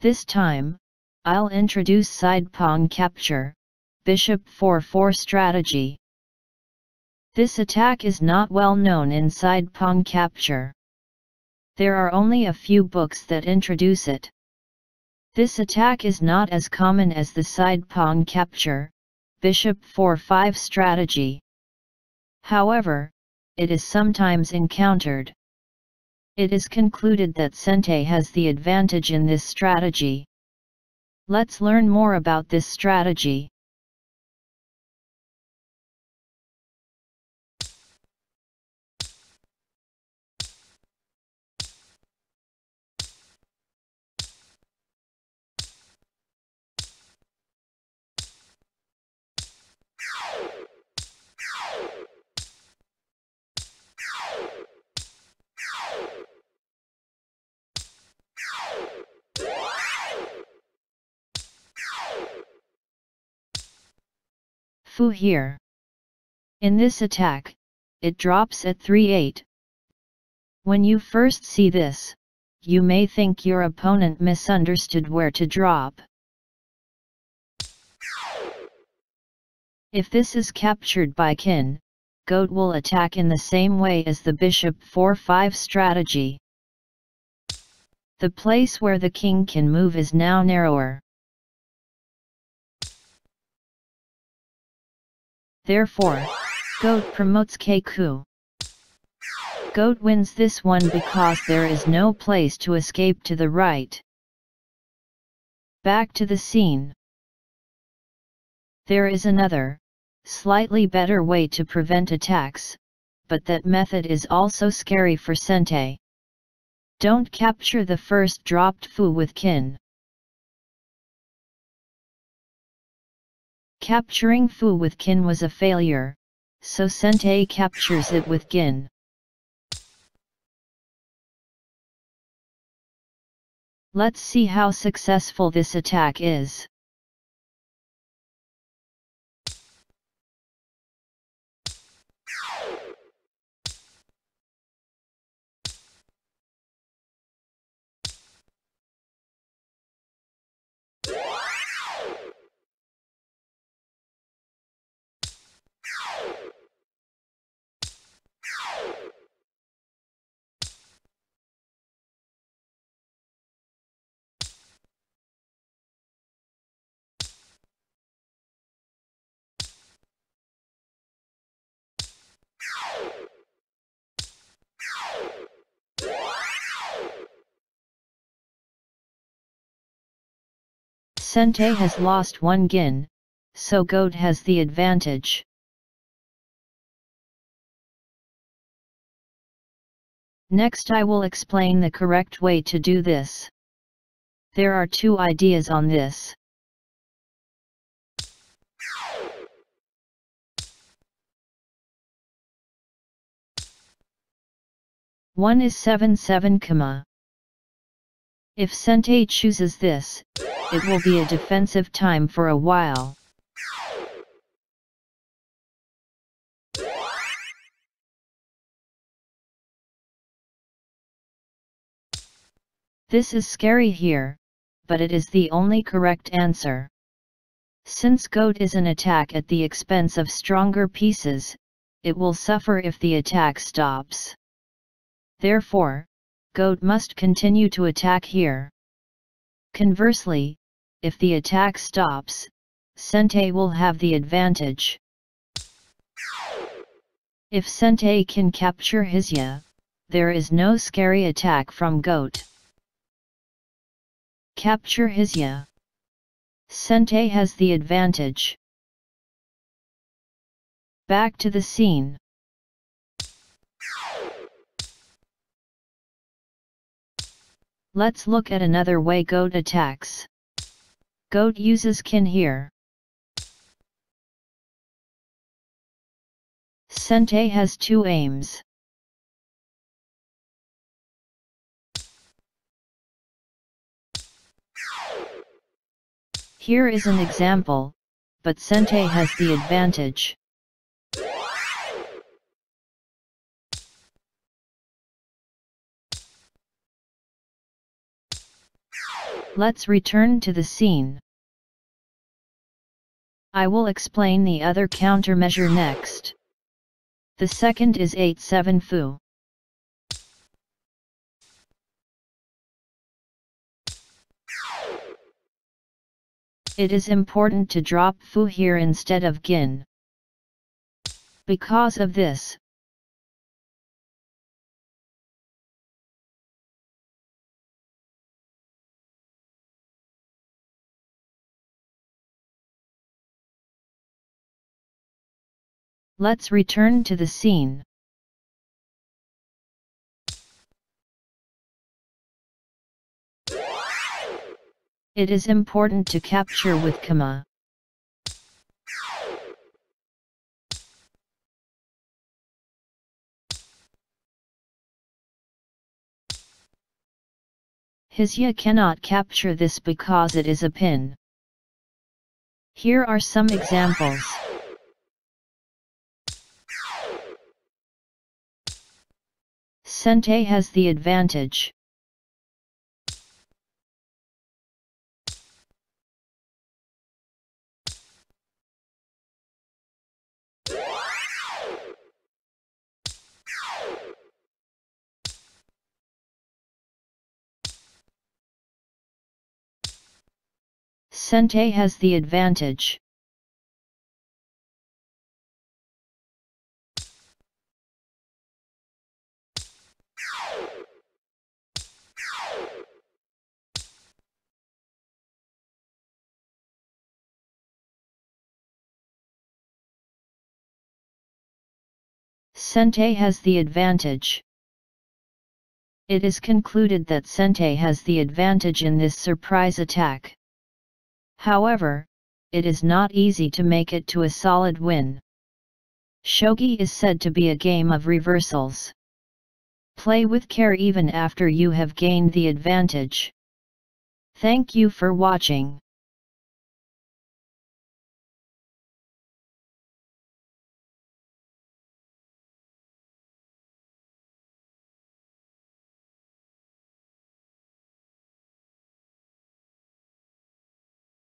This time, I'll introduce side pawn capture, bishop 4-4 strategy. This attack is not well known in side pawn capture. There are only a few books that introduce it. This attack is not as common as the side pawn capture, bishop 4-5 strategy. However, it is sometimes encountered. It is concluded that Sente has the advantage in this strategy. Let's learn more about this strategy. Foo here. In this attack, it drops at 3-8. When you first see this, you may think your opponent misunderstood where to drop. If this is captured by kin, goat will attack in the same way as the bishop 4-5 strategy. The place where the king can move is now narrower. Therefore, goat promotes Keiku. Goat wins this one because there is no place to escape to the right. Back to the scene. There is another, slightly better way to prevent attacks, but that method is also scary for Sente. Don't capture the first dropped foo with kin. Capturing foo with kin was a failure, so Sente captures it with gin. Let's see how successful this attack is. Sente has lost one gin, so goat has the advantage. Next I will explain the correct way to do this. There are two ideas on this. One is 7-7, if Sente chooses this, it will be a defensive time for a while. This is scary here, but it is the only correct answer. Since goat is an attack at the expense of stronger pieces, it will suffer if the attack stops. Therefore, goat must continue to attack here. Conversely, if the attack stops, Sente will have the advantage. If Sente can capture his ya, there is no scary attack from goat. Capture his ya. Sente has the advantage. Back to the scene. Let's look at another way goat attacks. Goat uses kin here. Sente has two aims. Here is an example, but Sente has the advantage. Let's return to the scene. I will explain the other countermeasure next. The second is 8-7 fu. It is important to drop fu here instead of gin. Because of this, let's return to the scene. It is important to capture with comma. Hisya cannot capture this because it is a pin. Here are some examples. Sente has the advantage. Sente has the advantage. Sente has the advantage. It is concluded that Sente has the advantage in this surprise attack. However, it is not easy to make it to a solid win. Shogi is said to be a game of reversals. Play with care even after you have gained the advantage. Thank you for watching.